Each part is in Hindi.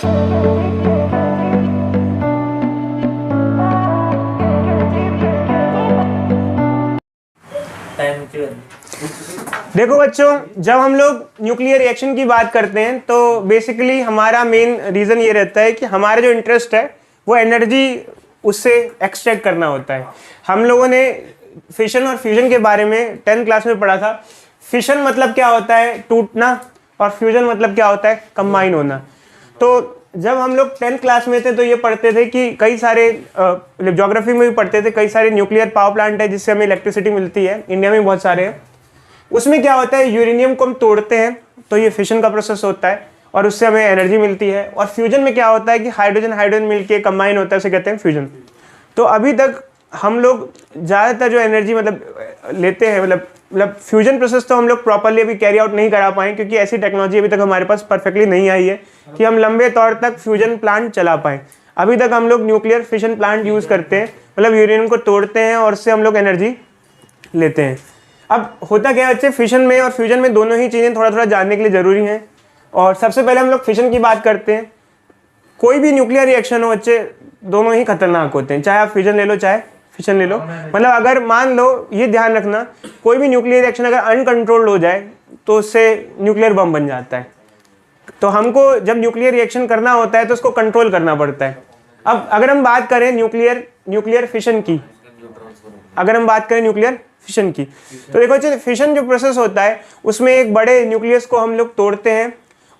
देखो बच्चों, जब हम लोग न्यूक्लियर रिएक्शन की बात करते हैं तो बेसिकली हमारा मेन रीज़न ये रहता है कि हमारा जो इंटरेस्ट है वो एनर्जी उससे एक्सट्रैक्ट करना होता है। हम लोगों ने फिशन और फ्यूजन के बारे में 10th क्लास में पढ़ा था। फिशन मतलब क्या होता है, टूटना, और फ्यूजन मतलब क्या होता है, कंबाइन होना। तो जब हम लोग 10th क्लास में थे तो ये पढ़ते थे कि कई सारे ज्योग्राफी में भी पढ़ते थे, कई सारे न्यूक्लियर पावर प्लांट है जिससे हमें इलेक्ट्रिसिटी मिलती है। इंडिया में बहुत सारे हैं। उसमें क्या होता है, यूरेनियम को हम तोड़ते हैं तो ये फिशन का प्रोसेस होता है और उससे हमें एनर्जी मिलती है। और फ्यूजन में क्या होता है कि हाइड्रोजन हाइड्रोजन मिलके कंबाइन होता है, उसे कहते हैं फ्यूजन। तो अभी तक हम लोग ज़्यादातर जो एनर्जी लेते हैं, मतलब फ्यूजन प्रोसेस तो हम लोग प्रॉपरली अभी कैरी आउट नहीं करा पाए, क्योंकि ऐसी टेक्नोलॉजी अभी तक हमारे पास परफेक्टली नहीं आई है कि हम लंबे तौर तक फ्यूजन प्लांट चला पाएँ। अभी तक हम लोग न्यूक्लियर फिशन प्लांट यूज़ करते हैं, मतलब यूरेनियम को तोड़ते हैं और उससे हम लोग एनर्जी लेते हैं। अब होता क्या है बच्चे, फिशन में और फ्यूजन में दोनों ही चीज़ें थोड़ा थोड़ा जानने के लिए ज़रूरी हैं। और सबसे पहले हम लोग फिशन की बात करते हैं। कोई भी न्यूक्लियर रिएक्शन हो बच्चे, दोनों ही खतरनाक होते हैं, चाहे आप फ्यूजन ले लो चाहे फिशन ले लो। मतलब अगर मान लो, ये ध्यान रखना, कोई भी न्यूक्लियर रिएक्शन अगर अनकंट्रोल्ड हो जाए तो उससे न्यूक्लियर बम बन जाता है। तो हमको जब न्यूक्लियर रिएक्शन करना होता है तो उसको कंट्रोल करना पड़ता है। अब अगर हम बात करें न्यूक्लियर फिशन की, अगर हम बात करें न्यूक्लियर फिशन की, तो देखो बच्चे, फिशन जो प्रोसेस होता है उसमें एक बड़े न्यूक्लियस को हम लोग तोड़ते हैं,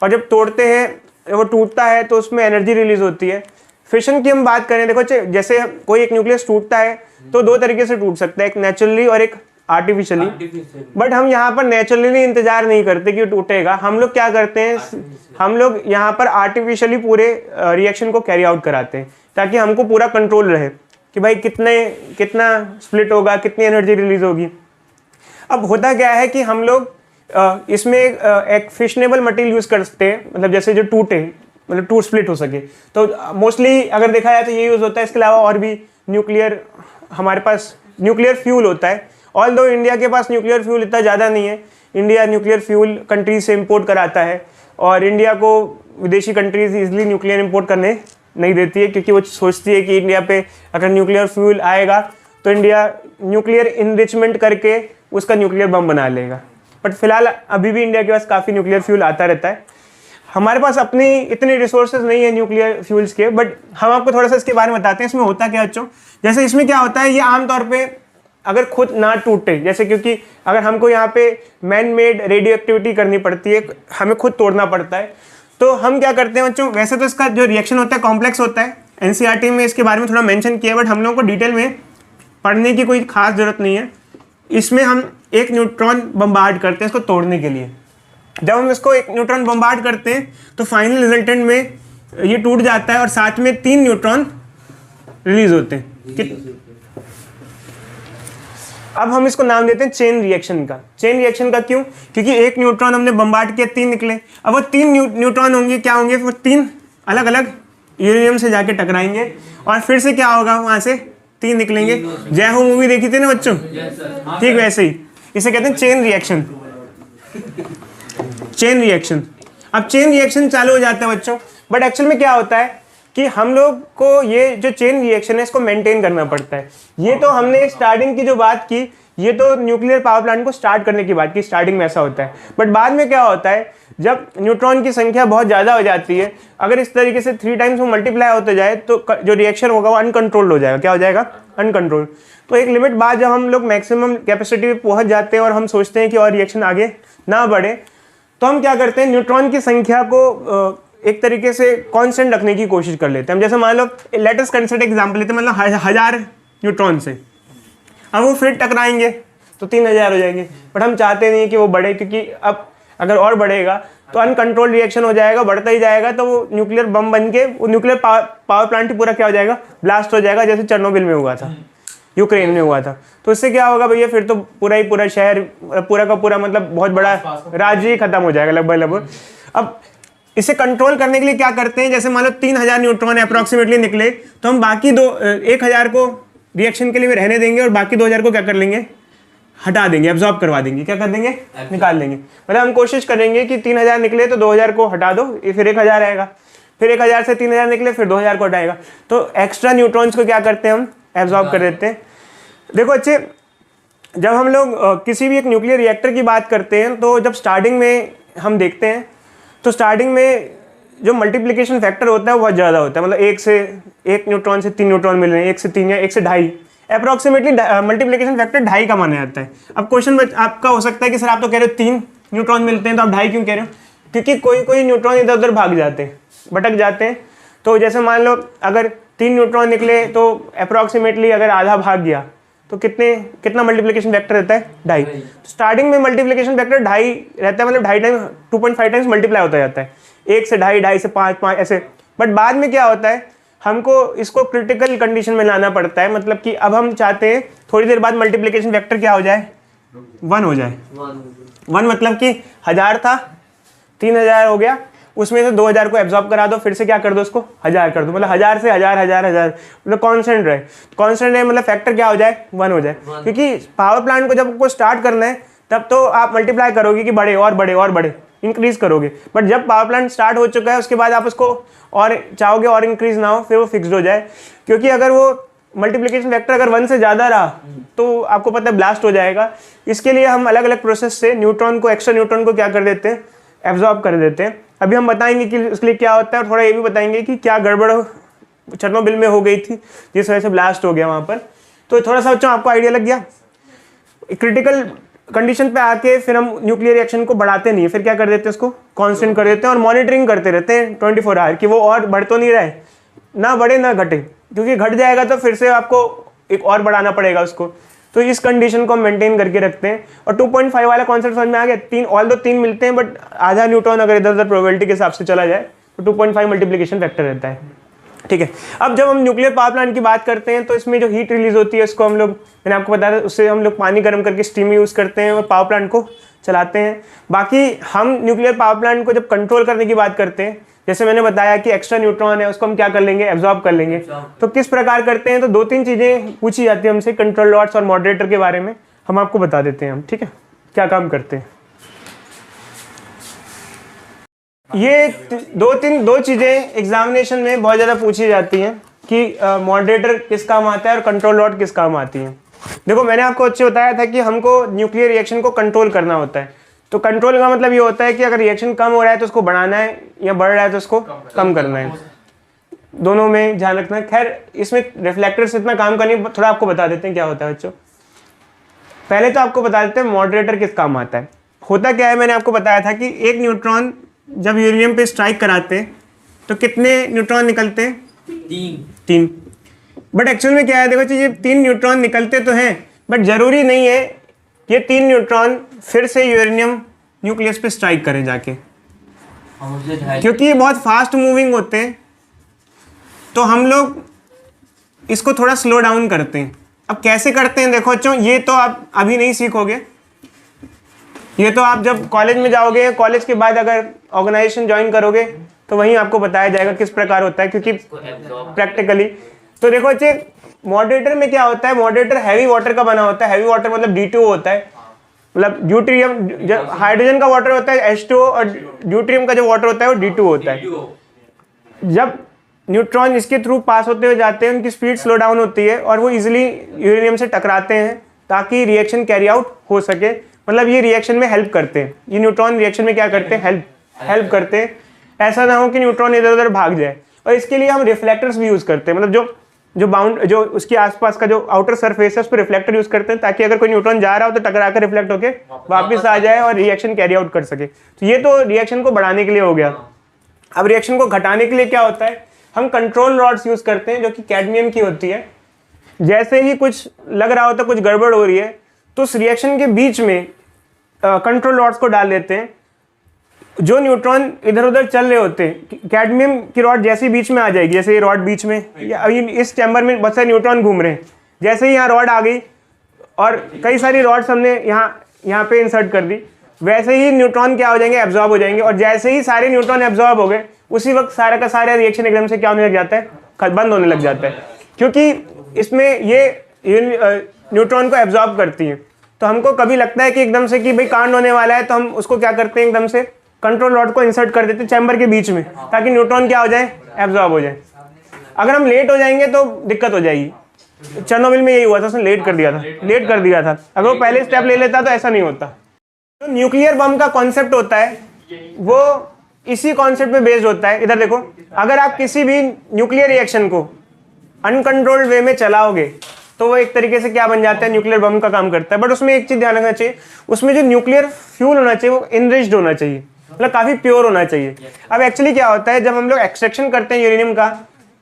और जब तोड़ते हैं वो टूटता है तो उसमें एनर्जी रिलीज होती है। फिशन की हम बात करें, देखो बच्चे, जैसे कोई एक न्यूक्लियस टूटता है तो दो तरीके से टूट सकता है, एक नेचुरली और एक आर्टिफिशियली। बट हम यहाँ पर नेचुरली इंतजार नहीं करते कि टूटेगा, हम लोग क्या करते हैं, हम लोग यहाँ पर आर्टिफिशियली पूरे रिएक्शन को कैरी आउट कराते हैं, ताकि हमको पूरा कंट्रोल रहे कि भाई कितना स्प्लिट होगा, कितनी एनर्जी रिलीज होगी। अब होता क्या है कि हम लोग इसमें एक फिशनेबल मटेरियल यूज़ करते हैं, मतलब जैसे जो टूटे, मतलब टू स्प्लिट हो सके। तो मोस्टली अगर देखा जाए तो ये यूज़ होता है। इसके अलावा और भी हमारे पास न्यूक्लियर फ्यूल होता है। ऑल दो इंडिया के पास न्यूक्लियर फ्यूल इतना ज़्यादा नहीं है। इंडिया न्यूक्लियर फ्यूल कंट्रीज से इम्पोर्ट कराता है, और इंडिया को विदेशी कंट्रीज ईजिली न्यूक्लियर इम्पोर्ट करने नहीं देती है, क्योंकि वो सोचती है कि इंडिया पे अगर न्यूक्लियर फ्यूल आएगा तो इंडिया न्यूक्लियर इनरिचमेंट करके उसका न्यूक्लियर बम बना लेगा। बट फिलहाल अभी भी इंडिया के पास काफ़ी न्यूक्लियर फ्यूल आता रहता है। हमारे पास अपनी इतनी रिसोर्सेज नहीं है न्यूक्लियर फ्यूल्स के, बट हम आपको थोड़ा सा इसके बारे में बताते हैं। इसमें होता क्या बच्चों, जैसे इसमें क्या होता है, ये आमतौर पे अगर खुद ना टूटे, जैसे क्योंकि अगर हमको यहाँ पे मैन मेड रेडियो एक्टिविटी करनी पड़ती है, हमें खुद तोड़ना पड़ता है, तो हम क्या करते हैं बच्चों, वैसे तो इसका जो रिएक्शन होता है कॉम्प्लेक्स होता है। एनसीईआरटी में इसके बारे में थोड़ा मेंशन किया है, बट हम लोगों को डिटेल में पढ़ने की कोई खास ज़रूरत नहीं है। इसमें हम एक न्यूट्रॉन बम्बार्ड करते हैं इसको तोड़ने के लिए। जब हम इसको एक न्यूट्रॉन बम्बार्ड करते हैं तो फाइनल रिजल्टेंट में ये टूट जाता है, और साथ में 3 न्यूट्रॉन रिलीज होते हैं। अब हम इसको नाम देते हैं चेन रिएक्शन का। चेन रिएक्शन का क्यों? क्योंकि एक न्यूट्रॉन हमने बम्बार्ड किया, 3 निकले। अब वो 3 न्यूट्रॉन होंगे, क्या होंगे, वो 3 अलग अलग यूरेनियम से जाके टकराएंगे, और फिर से क्या होगा, वहां से 3 निकलेंगे। जय हो मूवी देखी थी ना बच्चों, ठीक वैसे ही इसे कहते हैं चेन रिएक्शन। चेन रिएक्शन, अब चेन रिएक्शन चालू हो जाता है बच्चों। बट एक्चुअल में क्या होता है कि हम लोग को ये जो चेन रिएक्शन है इसको मेंटेन करना पड़ता है। ये तो हमने स्टार्टिंग की जो बात की, ये तो न्यूक्लियर पावर प्लांट को स्टार्ट करने की बात की, स्टार्टिंग में ऐसा होता है। बट बाद में क्या होता है, जब न्यूट्रॉन की संख्या बहुत ज़्यादा हो जाती है, अगर इस तरीके से 3 टाइम्स वो मल्टीप्लाई होते जाए तो जो रिएक्शन होगा वो अनकंट्रोल्ड हो जाएगा। क्या हो जाएगा? अनकंट्रोल्ड। तो एक लिमिट बाद जब हम लोग मैक्सिमम कैपेसिटी पे पहुँच जाते हैं और हम सोचते हैं कि और रिएक्शन आगे ना बढ़े, तो हम क्या करते हैं, न्यूट्रॉन की संख्या को एक तरीके से कांस्टेंट रखने की कोशिश कर लेते हैं। हम जैसे मान लो लेट अस कंसीडर एग्जांपल लेते हैं, मतलब 1000 न्यूट्रॉन से, अब वो फिर टकराएंगे तो 3000 हो जाएंगे। बट हम चाहते नहीं कि वो बढ़े, क्योंकि अब अगर और बढ़ेगा तो अनकंट्रोल्ड रिएक्शन हो जाएगा, बढ़ता ही जाएगा, तो वो न्यूक्लियर बम बन के वो न्यूक्लियर पावर प्लांट ही पूरा क्या हो जाएगा, ब्लास्ट हो जाएगा, जैसे चेरनोबिल में हुआ था, यूक्रेन में हुआ था। तो इससे क्या होगा भैया, फिर तो पूरा शहर, पूरा का पूरा, मतलब बहुत बड़ा राज्य ही खत्म हो जाएगा लगभग। अब इसे कंट्रोल करने के लिए क्या करते हैं, जैसे मान लो 3000 न्यूट्रॉन अप्रॉक्सीमेटली निकले, तो हम बाकी 1000 को रिएक्शन के लिए रहने देंगे, और बाकी 2000 को क्या कर लेंगे, हटा देंगे, एब्जॉर्ब करवा देंगे। क्या कर देंगे? निकाल लेंगे। मतलब हम कोशिश करेंगे कि 3000 निकले तो 2000 को हटा दो, फिर 1000 आएगा। फिर 1000 से 3000 निकले, फिर 2000 को हटाएगा, तो एक्स्ट्रा न्यूट्रॉन्स को क्या करते हैं हम एब्जॉर्ब कर देते हैं। देखो अच्छे, जब हम लोग किसी भी एक न्यूक्लियर रिएक्टर की बात करते हैं तो जब स्टार्टिंग में हम देखते हैं तो स्टार्टिंग में जो मल्टीप्लिकेशन फैक्टर होता है वो बहुत ज़्यादा होता है, मतलब 1 न्यूट्रॉन से 3 न्यूट्रॉन मिल रहे हैं, 1 से 3 या 1 से 2.5, अप्रॉक्सीमेटली मल्टीप्लिकेशन फैक्टर 2.5 का माना जाता है। अब क्वेश्चन आपका हो सकता है कि सर आप तो कह रहे हो 3 न्यूट्रॉन मिलते हैं तो आप 2.5 क्यों कह रहे हो? क्योंकि कोई न्यूट्रॉन इधर उधर भाग जाते हैं, भटक जाते हैं। तो जैसे मान लो अगर 3 न्यूट्रॉन निकले तो अप्रॉक्सीमेटली अगर आधा भाग गया तो कितना मल्टीप्लिकेशन फैक्टर रहता है? 2.5। स्टार्टिंग में मल्टीप्लिकेशन फैक्टर 2.5 रहता है, मतलब 2.5 टाइम 2.5 टाइम्स मल्टीप्लाई होता जाता है, 1 से 2.5, 2.5 से 5, 5 ऐसे। बट बाद में क्या होता है, हमको इसको क्रिटिकल कंडीशन में लाना पड़ता है, मतलब कि अब हम चाहते हैं थोड़ी देर बाद मल्टीप्लिकेशन फैक्टर क्या हो जाए? 1 हो जाए। 1 मतलब कि 1000 था, 3000 हो गया, उसमें से 2000 को एब्जॉर्ब करा दो, फिर से क्या कर दो उसको 1000 कर दो, मतलब 1000 से 1000 मतलब कांस्टेंट रहे मतलब फैक्टर क्या हो जाए? 1 हो जाए। क्योंकि पावर प्लांट को जब आपको स्टार्ट करना है तब तो आप मल्टीप्लाई करोगे कि बड़े और बड़े और बड़े इंक्रीज करोगे, बट जब पावर प्लांट स्टार्ट हो चुका है उसके बाद आप उसको और चाहोगे और इंक्रीज ना हो, फिर वो फिक्स्ड हो जाए। क्योंकि अगर वो मल्टीप्लिकेशन फैक्टर अगर 1 से ज़्यादा रहा तो आपको पता है ब्लास्ट हो जाएगा। इसके लिए हम अलग अलग प्रोसेस से न्यूट्रॉन को, एक्स्ट्रा न्यूट्रॉन को क्या कर देते हैं? एब्जॉर्ब कर देते हैं। अभी हम बताएंगे कि उसके लिए क्या होता है, और थोड़ा ये भी बताएंगे कि क्या गड़बड़ चेरनोबिल में हो गई थी जिस वजह से ब्लास्ट हो गया वहाँ पर। तो थोड़ा सा बच्चों आपको आइडिया लग गया। क्रिटिकल कंडीशन पे आके फिर हम न्यूक्लियर रिएक्शन को बढ़ाते नहीं है, फिर क्या कर देते हैं उसको कांस्टेंट कर देते हैं, और मॉनिटरिंग करते रहते हैं 24 आवर कि वो और बढ़ तो नहीं रहा है, ना बढ़े ना घटे, क्योंकि घट जाएगा तो फिर से आपको एक और बढ़ाना पड़ेगा उसको। तो इस कंडीशन को हम मेंटेन करके रखते हैं। और 2.5 वाला कॉन्सेप्ट समझ में आ गया? 3 मिलते हैं, बट आधा न्यूट्रॉन अगर इधर उधर प्रोबेबिलिटी के हिसाब से चला जाए तो 2.5 मल्टीप्लिकेशन फैक्टर रहता है। ठीक है, अब जब हम न्यूक्लियर पावर प्लांट की बात करते हैं तो इसमें जो हीट रिलीज होती है उसको हम लोग, मैंने आपको बताया उससे हम लोग पानी गर्म करके स्टीम यूज़ करते हैं और पावर प्लांट को चलाते हैं। बाकी हम न्यूक्लियर पावर प्लांट को जब कंट्रोल करने की बात करते हैं, जैसे मैंने बताया कि एक्स्ट्रा न्यूट्रॉन है उसको हम क्या कर लेंगे? एब्जॉर्ब कर लेंगे। तो किस प्रकार करते हैं? तो 2-3 चीज़ें पूछी जाती है हमसे कंट्रोल लॉट्स और मॉडरेटर के बारे में, हम आपको बता देते हैं हम, ठीक है, क्या काम करते हैं। ये 2 चीज़ें एग्जामिनेशन में बहुत ज़्यादा पूछी जाती हैं कि मॉडरेटर किस काम आता है और कंट्रोल लॉट किस काम आती है। देखो मैंने आपको अच्छे बताया था कि हमको न्यूक्लियर रिएक्शन को कंट्रोल करना होता है। तो कंट्रोल का मतलब ये होता है कि अगर रिएक्शन कम हो रहा है तो उसको बढ़ाना है, या बढ़ रहा है तो उसको कम करना है, दोनों में ध्यान रखना है। खैर इसमें रिफ्लेक्टर से इतना काम करनी, थोड़ा आपको बता देते हैं क्या होता है बच्चों। पहले तो आपको बता देते हैं मॉडरेटर किस काम आता है। होता क्या है, मैंने आपको बताया था कि एक न्यूट्रॉन जब यूरेनियम पे स्ट्राइक कराते हैं तो कितने न्यूट्रॉन निकलते हैं? 3। बट एक्चुअल में क्या है, देखो ये 3 न्यूट्रॉन निकलते तो हैं, बट जरूरी नहीं है ये 3 न्यूट्रॉन फिर से यूरेनियम न्यूक्लियस पे स्ट्राइक करें जाके, क्योंकि ये बहुत फास्ट मूविंग होते हैं। तो हम लोग इसको थोड़ा स्लो डाउन करते हैं। अब कैसे करते हैं देखो बच्चों, ये तो आप अभी नहीं सीखोगे, ये तो आप जब कॉलेज में जाओगे, कॉलेज के बाद अगर ऑर्गेनाइजेशन ज्वाइन करोगे तो वहीं आपको बताया जाएगा किस प्रकार होता है, क्योंकि प्रैक्टिकली। तो देखो बच्चे मॉडरेटर में क्या होता है, मॉडरेटर हैवी वाटर का बना होता है। हैवी वाटर मतलब D2O होता है, मतलब ड्यूटेरियम, हाइड्रोजन का वाटर होता है H2O, और ड्यूटेरियम का जो वाटर होता है वो D2O होता है। जब न्यूट्रॉन इसके थ्रू पास होते हुए जाते हैं उनकी स्पीड स्लो डाउन होती है और वो इजीली यूरेनियम से टकराते हैं ताकि रिएक्शन कैरी आउट हो सके। मतलब ये रिएक्शन में हेल्प करते हैं, ये न्यूट्रॉन रिएक्शन में क्या करते हैं? हेल्प करते हैं। ऐसा ना हो कि न्यूट्रॉन इधर उधर भाग जाए। और इसके लिए हम रिफ्लेक्टर्स भी यूज़ करते हैं, मतलब जो उसके आसपास का जो आउटर सरफेस है उस पर रिफ्लेक्टर यूज़ करते हैं ताकि अगर कोई न्यूट्रॉन जा रहा हो तो टकरा कर रिफ्लेक्ट होकर वापस आ जाए और रिएक्शन कैरी आउट कर सके। तो ये तो रिएक्शन को बढ़ाने के लिए हो गया। अब रिएक्शन को घटाने के लिए क्या होता है, हम कंट्रोल रॉड्स यूज़ करते हैं जो कि कैडमियम की होती है। जैसे ही कुछ लग रहा होता है कुछ गड़बड़ हो रही है तो उस रिएक्शन के बीच में कंट्रोल रॉड्स को डाल देते हैं। जो न्यूट्रॉन इधर उधर चल रहे होते हैं, कैडमियम की रॉड जैसे ही बीच में आ जाएगी, जैसे ये रॉड बीच में, या अभी इस चैम्बर में बहुत सारे न्यूट्रॉन घूम रहे हैं, जैसे ही यहाँ रॉड आ गई और कई सारी रॉड्स हमने यहाँ पे इंसर्ट कर दी, वैसे ही न्यूट्रॉन क्या हो जाएंगे? एब्जॉर्ब हो जाएंगे। और जैसे ही सारे न्यूट्रॉन एब्जॉर्ब हो गए उसी वक्त सारा का सारा रिएक्शन एकदम से क्या होने लग जाता है? बंद होने लग जाता है, क्योंकि इसमें ये न्यूट्रॉन को एब्जॉर्ब करती है। तो हमको कभी लगता है कि एकदम से कि भाई कांड होने वाला है तो हम उसको क्या करते हैं, एकदम से कंट्रोल रॉड को इंसर्ट कर देते हैं चैम्बर के बीच में, ताकि न्यूट्रॉन क्या हो जाए, एब्जॉर्ब हो जाए। अगर हम लेट हो जाएंगे तो दिक्कत हो जाएगी। चेरनोबिल में यही हुआ था, उसने लेट कर दिया था। अगर वो पहले स्टेप ले लेता तो ऐसा नहीं होता। तो न्यूक्लियर बम का कॉन्सेप्ट होता है वो इसी कॉन्सेप्ट पे बेस्ड होता है। इधर देखो, अगर आप किसी भी न्यूक्लियर रिएक्शन को अनकंट्रोल्ड वे में चलाओगे तो वो एक तरीके से क्या बन जाता है, न्यूक्लियर बम का काम करता है। बट उसमें एक चीज ध्यान रखना चाहिए, उसमें जो न्यूक्लियर फ्यूल होना चाहिए वो इनरिच्ड होना चाहिए, मतलब काफी प्योर होना चाहिए। अब एक्चुअली क्या होता है, जब हम लोग एक्सट्रैक्शन करते हैं यूरेनियम का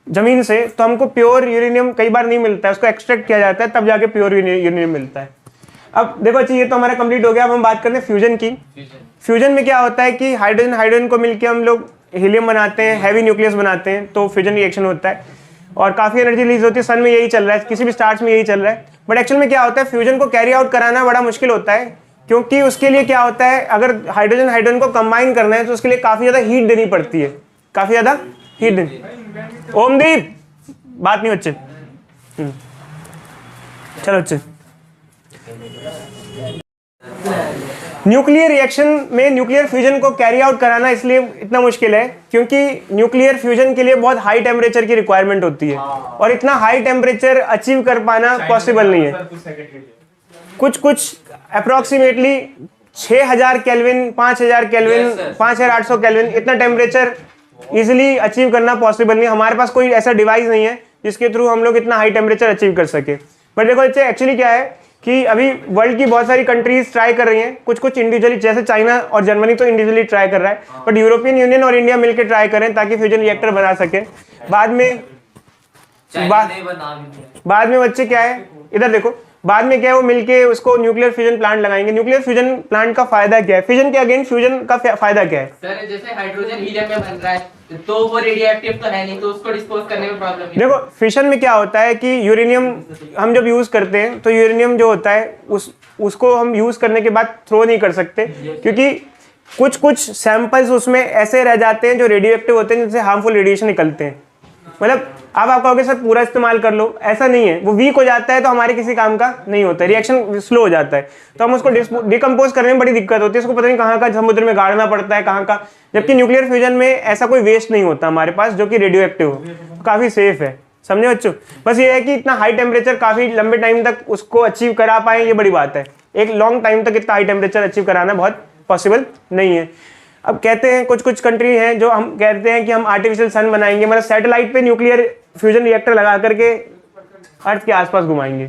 जमीन से, तो हमको प्योर यूरेनियम कई बार नहीं मिलता है, उसको एक्सट्रैक्ट किया जाता है तब जाके प्योर यूरेनियम मिलता है। अब देखो अच्छा, ये तो हमारा कंप्लीट हो गया। अब हम बात करते हैं फ्यूजन की। फ्यूजन में क्या होता है कि हाइड्रोजन को मिलकर हम लोग हीलियम बनाते हैं, हैवी न्यूक्लियस बनाते हैं, तो फ्यूजन रिएक्शन होता है और काफी एनर्जी रिलीज होती है। सन में यही चल रहा है, किसी भी स्टार्स में यही चल रहा है। बट एक्चुअल में क्या होता है, फ्यूजन को कैरी आउट कराना बड़ा मुश्किल होता है, क्योंकि उसके लिए क्या होता है, अगर हाइड्रोजन को कंबाइन करना है तो उसके लिए काफी ज्यादा हीट देनी पड़ती है, काफी ज्यादा हीट देनी। ओमदीप बात नहीं बच्चे, चलो बच्चे। न्यूक्लियर रिएक्शन में न्यूक्लियर फ्यूजन को कैरी आउट कराना इसलिए इतना मुश्किल है क्योंकि न्यूक्लियर फ्यूजन के लिए बहुत हाई टेम्परेचर की रिक्वायरमेंट होती है और इतना हाई टेम्परेचर अचीव कर पाना पॉसिबल नहीं है। कुछ अप्रोक्सीमेटली 6000 केल्विन, 5000 केल्विन, 5800 केल्विन, इतना टेम्परेचर इजिली अचीव करना पॉसिबल नहीं। हमारे पास कोई ऐसा डिवाइस नहीं है जिसके थ्रू हम लोग इतना हाई टेम्परेचर अचीव कर सके। बट देखो एक्चुअली क्या है कि अभी वर्ल्ड की बहुत सारी कंट्रीज ट्राई कर रही हैं, कुछ इंडिविजुअली, जैसे चाइना और जर्मनी तो इंडिविजुअली ट्राई कर रहा है, बट यूरोपियन यूनियन और इंडिया मिलकर ट्राई करें ताकि फ्यूजन रिएक्टर बना सके। बाद में बच्चे क्या है, इधर देखो, बाद में क्या है, वो मिलके उसको न्यूक्लियर फ्यूजन प्लांट लगाएंगे। न्यूक्लियर फ्यूजन प्लांट का फायदा क्या है, फ्यूजन के अगेंस्ट फ्यूजन का फायदा क्या है? सर जैसे हाइड्रोजन हीलियम में बन रहा है तो वो रेडियो एक्टिव तो है नहीं, तो उसको डिस्पोज करने में प्रॉब्लम नहीं। देखो फिशन में क्या होता है कि यूरेनियम हम जब यूज करते हैं तो यूरेनियम जो होता है उसको हम यूज करने के बाद थ्रो नहीं कर सकते, क्योंकि कुछ सैंपल्स उसमें ऐसे रह जाते हैं जो रेडियो एक्टिव होते हैं, जिनसे हार्मफुल रेडिएशन निकलते हैं। मतलब अब आप कहोगे सर पूरा इस्तेमाल कर लो, ऐसा नहीं है, वो वीक हो जाता है तो हमारे किसी काम का नहीं होता है, रिएक्शन स्लो हो जाता है, तो हम उसको डिकम्पोज करने में बड़ी दिक्कत होती है, उसको पता नहीं कहाँ का समुद्र में गाड़ना पड़ता है, कहाँ का। जबकि न्यूक्लियर फ्यूजन में ऐसा कोई वेस्ट नहीं होता हमारे पास जो कि रेडियो एक्टिव हो, काफ़ी सेफ है। समझे बच्चों? बस ये है कि इतना हाई टेम्परेचर काफ़ी लंबे टाइम तक उसको अचीव करा पाए, ये बड़ी बात है। एक लॉन्ग टाइम तक इतना हाई टेम्परेचर अचीव कराना बहुत पॉसिबल नहीं है। अब कहते हैं कुछ कंट्री हैं जो हम कहते हैं कि हम आर्टिफिशियल सन बनाएंगे, मतलब सैटेलाइट पे न्यूक्लियर फ्यूजन रिएक्टर लगा करके अर्थ के आसपास घुमाएंगे।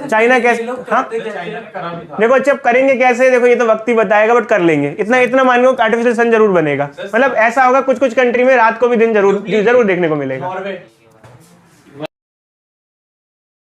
चाइना कैसे, हाँ देखो अच्छा करेंगे कैसे, देखो ये तो वक्त ही बताएगा, बट कर लेंगे। इतना मान लो आर्टिफिशियल सन जरूर बनेगा, मतलब ऐसा होगा कुछ कंट्री में रात को भी दिन जरूर देखने को मिलेगा।